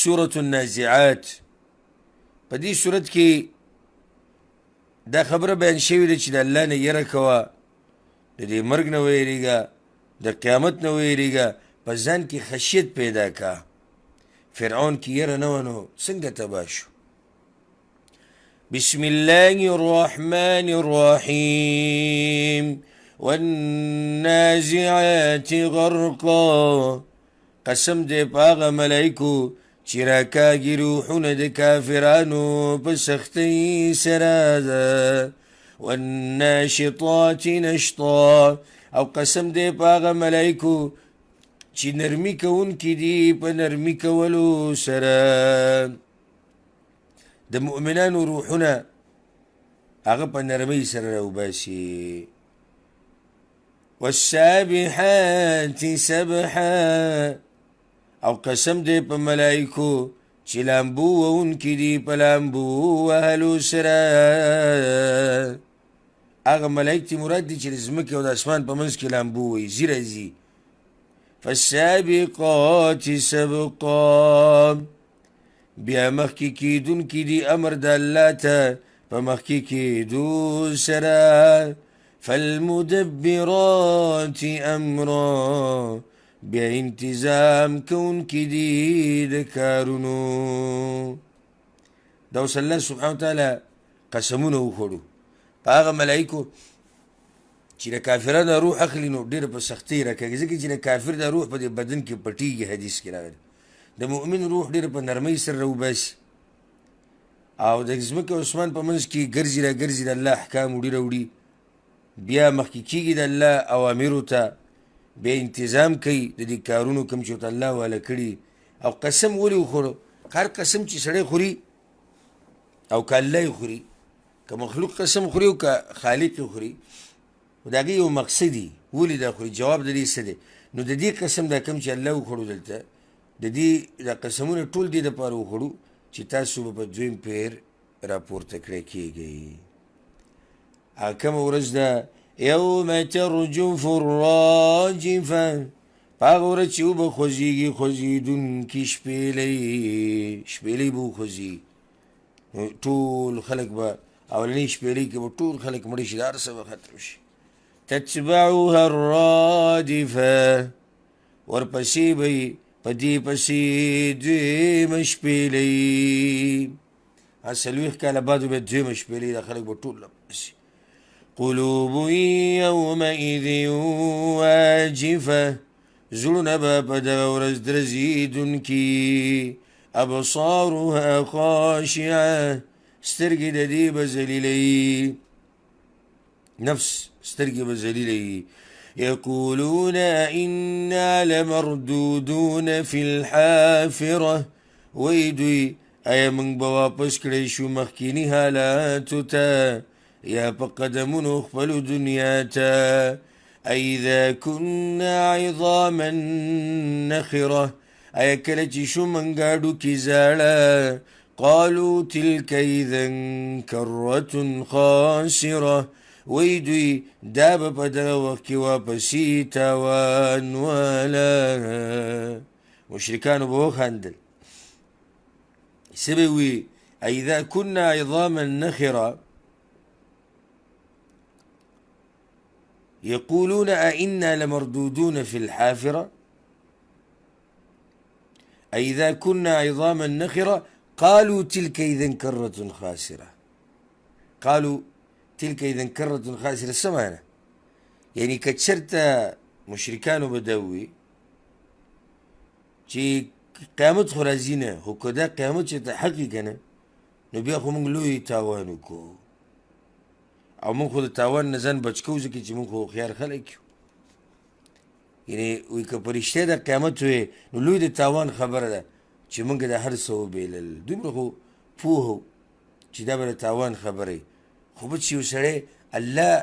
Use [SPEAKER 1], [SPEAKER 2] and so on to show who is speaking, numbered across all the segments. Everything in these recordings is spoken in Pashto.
[SPEAKER 1] سورة النازعات. په دې صورت کې دا خبره بیان شوې ده چې د الله نه یره کوه، د دې مرګ نه ویریږه، د قیامت نه ویریږه، په ځان کې خشیت پیدا کا. فرعون کې یره نه وه نو څنګه تباه شو. بسم الله الرحمن الرحيم والنازعات غرقا. قسم دې په هغه ملایکو چې راکاږي روحونه د کافرانو په سختۍ سره ده. والناشطات نشطا، او قسم دې په هغه ملایکو چې نرمي کوونکي دي په نرمي کولو سره. د مؤمنانو روحونه هغه په نرمۍ سره راوباسي. والسابحات سبحا، او قسم دې په ملایکو چې لامبو وونکي دي په لامبو وهلو سره. هغه ملایک چې مراد دي چې د ځمکې او د اسمان په منځ کې لامبو وهي، ځي راځي. فالسابقات سبقا، بیا مخکې کېدونکي دي امر د الله ته په مخکې کېدو سره. فالمدبرات امرا، بیا انتظام کوونکي دي د کارونو. دا اوس الله سبحانه وتعالی قسمونه وخوړو په هغه ملایکو چې د کافرانو روح اخلي نو ډېر په سختۍ راکاږي، ځکه چې د کافر د روح په دې بدن کې پټېږي. حدیث کې راغلی د مؤمن روح ډېر په نرمۍ سره راوباسي، او د ځمکې او اسمان په منځ کې ګرځي را ګرځي، د الله احکام وړي راوړي، بیا مخکې کېږي د الله اوامرو ته، بیا انتظام کوي د دې کارونو کوم چې ورته الله والا کړي. او قسم ولې وخوړو؟ هر قسم چې سړی خوري او که الله یې خوري، که مخلوق قسم خوري او که خالق یې خوري، د هغې یو مقصدي ولې دا خوري، جواب د دې څه دی؟ نو د دې قسم دا کوم چې الله وخوړو دلته، د دې دا قسمونه ټول دې دپاره وخوړو چې تاسو به په دویم پیر راپورته کړی کېږئ. هغه کومه ورځ ده یوم ترجف الراجفه، په هغه ورځ چې وبه خوځېږي خوځېدونکي شپېلۍ، شپېلۍ به وخوځي. ټول خلک به اولنۍ شپېلۍ کې به ټول خلک مړه شي، هر څه به ختم شي. تتبعها الرادفه، ورپسې به یې په دې پسې دویمه شپېلۍ. څلوېښت کاله بعد بیا دویمه شپېلۍ، دا خلک به ټول لپسې. قلوب یومئذ واجفه، زړونه به په دغه ورځ درزېدونکي. ابصارها خاشعه، سترګې د دې به ذلیلې، نفس سترګې به ذلیلې. یقولون انا لمردودون فی الحافره، وی دوی ایا موږ به واپس کړی شو مخکیني حالاتو ته، یا په قدمونو خپلو دنیا ته. اذا كنا عظاما نخره، ایا کله چې شو موږ هډوکي زاړه. قالوا تلك اذا کرة خاسره، وی دوی دا به په دغه وخت کې واپسي تاوان والا. مشرکانو به وخندل، څه به وي؟ اذا كنا عظاما نخره يقولون أئنا لمردودون في الحافرة. أئذا كنا عظاما نخرة قالوا تلك إذا كرة خاسرة. قالوا تلك إذا كرة خاسرة سمعنا، يعني كتشرت مشركان بدوي چې قیامت خو راځي نه، خو که دا قیامت چې تحقق که نه نو بیا خو موږ لوی تاوان وکړو، او موږ خو د تاوان نه ځان بچ کوو، ځکه چې موږ خو هوښیار خلک یو. یعنې وایي که په رښتیا د قیامت وی نو لوی د تاوان خبره ده چې موږ د هر څه وبېلل. دومره خو پوه و چې دا به د تاوان خبره، خو به چې یو سړی الله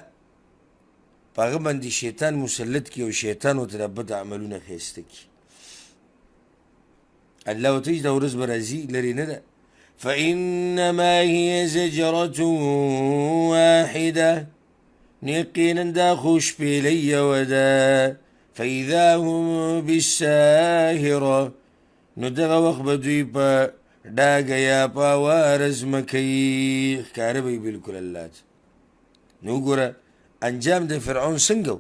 [SPEAKER 1] په هغه باندې شیطان مسلط کړي او شیطان ورته د بد عملونه ښایسته کړي، الله ورته وایي دا ورځ به راځي، لرې نه ده. فإنما هي زجرة واحدة، یقینا دا خو شپېلۍ یوه ده. فإذا هم بالساهرة، نو دغه وخت به دوی په ډاګه یا په اواره ځمکه یي ښکاره به یي بلکل الله ته. نو وګوره انجام د فرعون څنګه و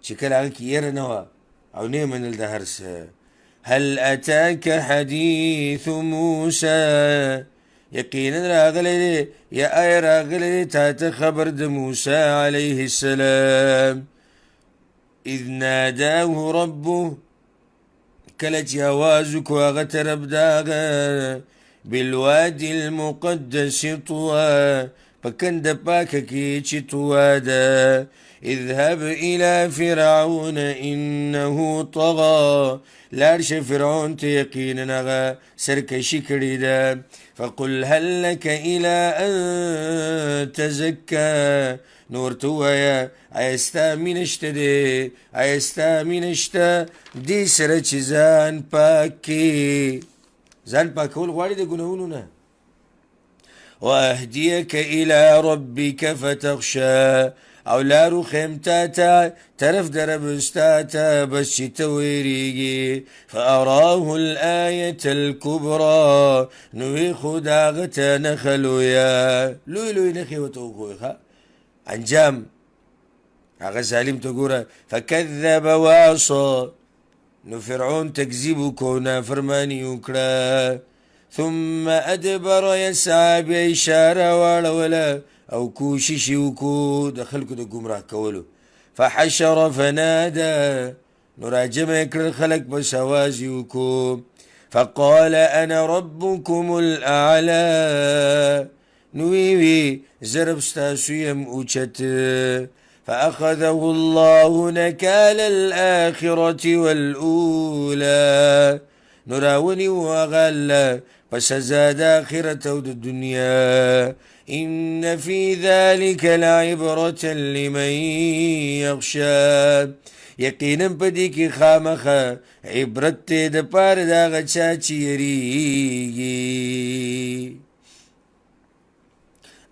[SPEAKER 1] چې کله هغه کې یره نه وه او نه یې منل د هر څه. هل اتاک حدیث موسی، یقینا راغلی دی یا آیا راغلی دی تا ته خبر د موسی علیه السلام. اذ ناداه ربه، کله چې آواز وکړو هغه ته رب د هغه بالوادي المقدس طوى، په کنده پاکه کې چې طوى ده. اذهب الى فرعون انه طغى، لاړ شه فرعون ته یقینا هغه سرکشي کړې ده. فقل هل لك الى ان تزكى، نو ورته ووایه ایا ستا مینه شته دی، ایا ستا مینه شته دې سره چې ځان پاک کړې. ځان پاکول غواړي د ګناهونو نه. واهديك الى ربك فتخشى، او لارو خیم تا ته طرف د رب ستا ته بس چې ته ویریږي. فاراه الآیة الکبرى، نو ویښود هغه ته نښه لویه، لوی لوی نښې ورته وښویې. ښه انجام هغه ظالم ته ګوره. فکذب وعصى، نو فرعون تکذیب وکړو نافرماني وکړه. ثم ادبر یسعى، بیا اشاره واړوله او کوشش یې وکړو د خلکو د ګمراه کولو. فحشر فنادى، نو راجمع یې کړل خلک بس اواز یې وکړو. فقال انا ربكم الاعلى، نو وی زه رب ستاسو یم اوچت. فأخذه الله نكال الآخرة والأولى، نو راونیو هغه الله په سزا د آخرت او د دنیا. إن في ذلك لعبرة لمن يخشى، یقینا په دې کې خامخه عبرت دی د پاره د هغه چا چې یریږي.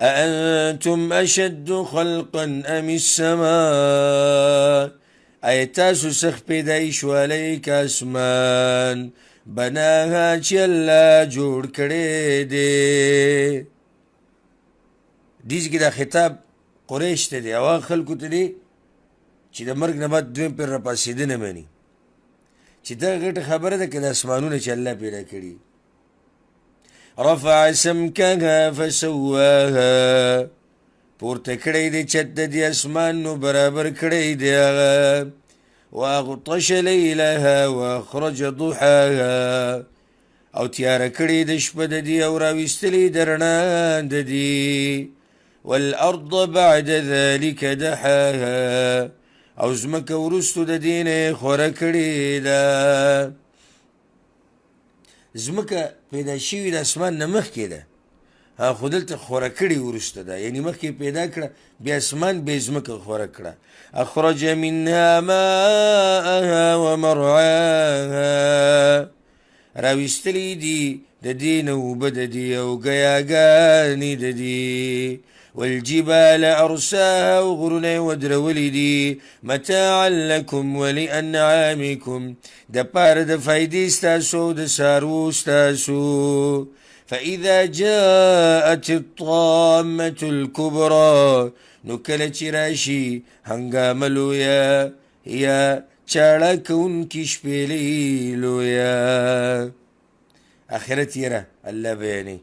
[SPEAKER 1] أأنتم أشد خلقا أم السماء، أي تاسو سخ پیدایش والی که اسمان بناها چې الله جوړ کړی دی. دیز کې دا خطاب قریش ته دی او خلکو ته دی چې د مرګ نه بعد دویم پیر راپاسېدنه مني، چې دا غټه خبره ده که د اسمانونه چې الله پیدا کړي. رفع سمكها فسواها، پورته کړی دی چت د دې اسمان نو برابر کړی دی هغه. واغطش لیلها واخرج ضحاها، او تیاره کړی د شپه د دې او راویستلی د رڼا د دې. والارض بعد ذلك دحاها، او ځمکه وروستو د دې نه خوره کړې ده. ځمکه پیدا شوي د اسمان نه مخکې ده، خو دلته خوره کړې وروسته ده، یعنې مخکې پیدا کړه بیا اسمان بیا ځمکه خوره کړه. اخرج منها ماءها ومرعاها، راویستلی دي د دې نه اوبه د دې او ګیاګانې د دې. والجبال أرساها، وغرونه یې ودرولي دي. متاعا لكم ولأنعامكم، د پاره د فایدې ستاسو د څاروو ستاسو. فإذا جاءت الطامة الكبرى، نو کله چې راشي هنګامه لویه یا چاړه کوونکې شپېلې لویه. آخرت یره الله بیانوي.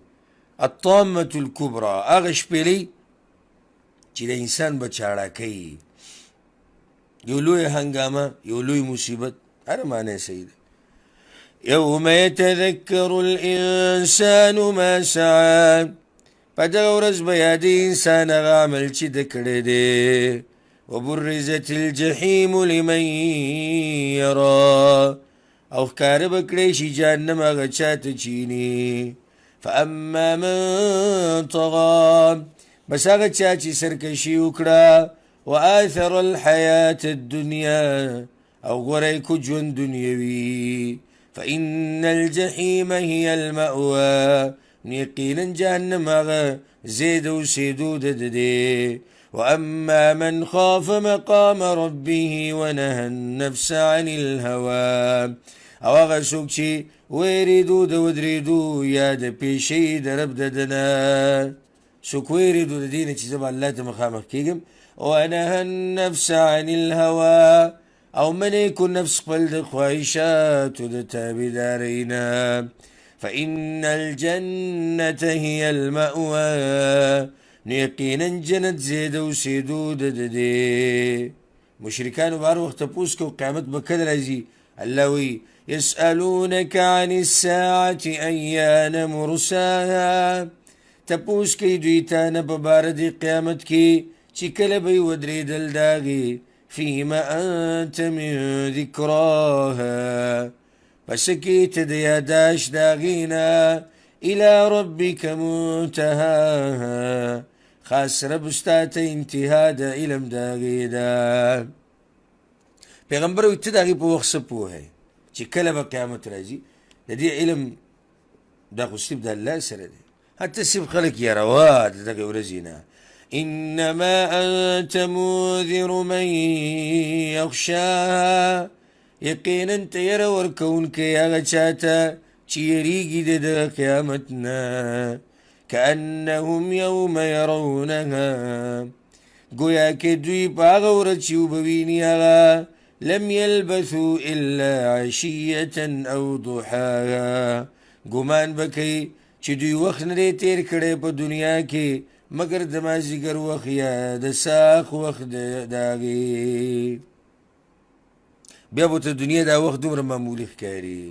[SPEAKER 1] الطامة الكبرى هغه شپېلې چې د انسان به چاړه کوي، یو لوی هنګامه، یو لوی مصیبت، هر معنی صحیح ده. یوم یتذکر الانسان ما سعى، په دغه ورځ به یادوي انسان هغه عمل چې ده کړی دی. وبرزت الجحیم لمن یرا، او ښکاره به کړی شي جهنم هغه چا ته چې ویني. فاما من طغى، بس هغه چا چې سرکشي وکړه. وآثر الحیاة الدنیا، او غوره کو ژوند دنیوي. فإن الجحیم هي المأوى، یقینا جهنم هغه ځای د اوسېدو د ده دی. واما من خاف مقام ربه ونهى النفس عن الهوى، او هغه څوک چې ویریدو د ودرېدو یا د پیشۍ د رب ددنه څوک ویریدو د دې نه چې زه به الله ته مخامخ کېږم ونهى النفس عن الهوى او منې کو نفس خپل د خواهشاتو د تابعدارۍ نه فإن الجنة هي المأوى نو یقینا جنت زید اوسېدو د دې مشرکانو بهر وخت تپوس کو قیامت به کله راځي الله وی يسألونك عن الساعة أيان مرساها تپوس کوي دوی ته نه په باره د قیامت کې چې کله به یې ودرېدل د هغې فيما أنت من ذکراها پس کې ته د یاداشت د هغې نه إلى ربك منتهاها خاص رب ستا ته انتها د علم د هغې ده پیغمبر وی ته د هغې په وخت څه پوهی چې کله به قیامت راځي د دې علم دا خو صرف د الله سره دی حتی صرف خلک یاروا د دغې ورځې نه انما انت منذر من یخشاها یقینا ته یره ورکوونکی هغه چاته چې یریږي د دغه قیامت نه كأنهم يوم يرونها گویا که دوی په هغه ورځ چې وبویني هغه لم يلبثوا إلا عشية أو ضحاها ګمان به کوي چې دوی وخت نه دی تېر کړی په دنیا کې مګر د مازدیګر وخت یا د ساخ وخت د هغې بیا به ته دنیا دا وخت دومره معمولي ښکاري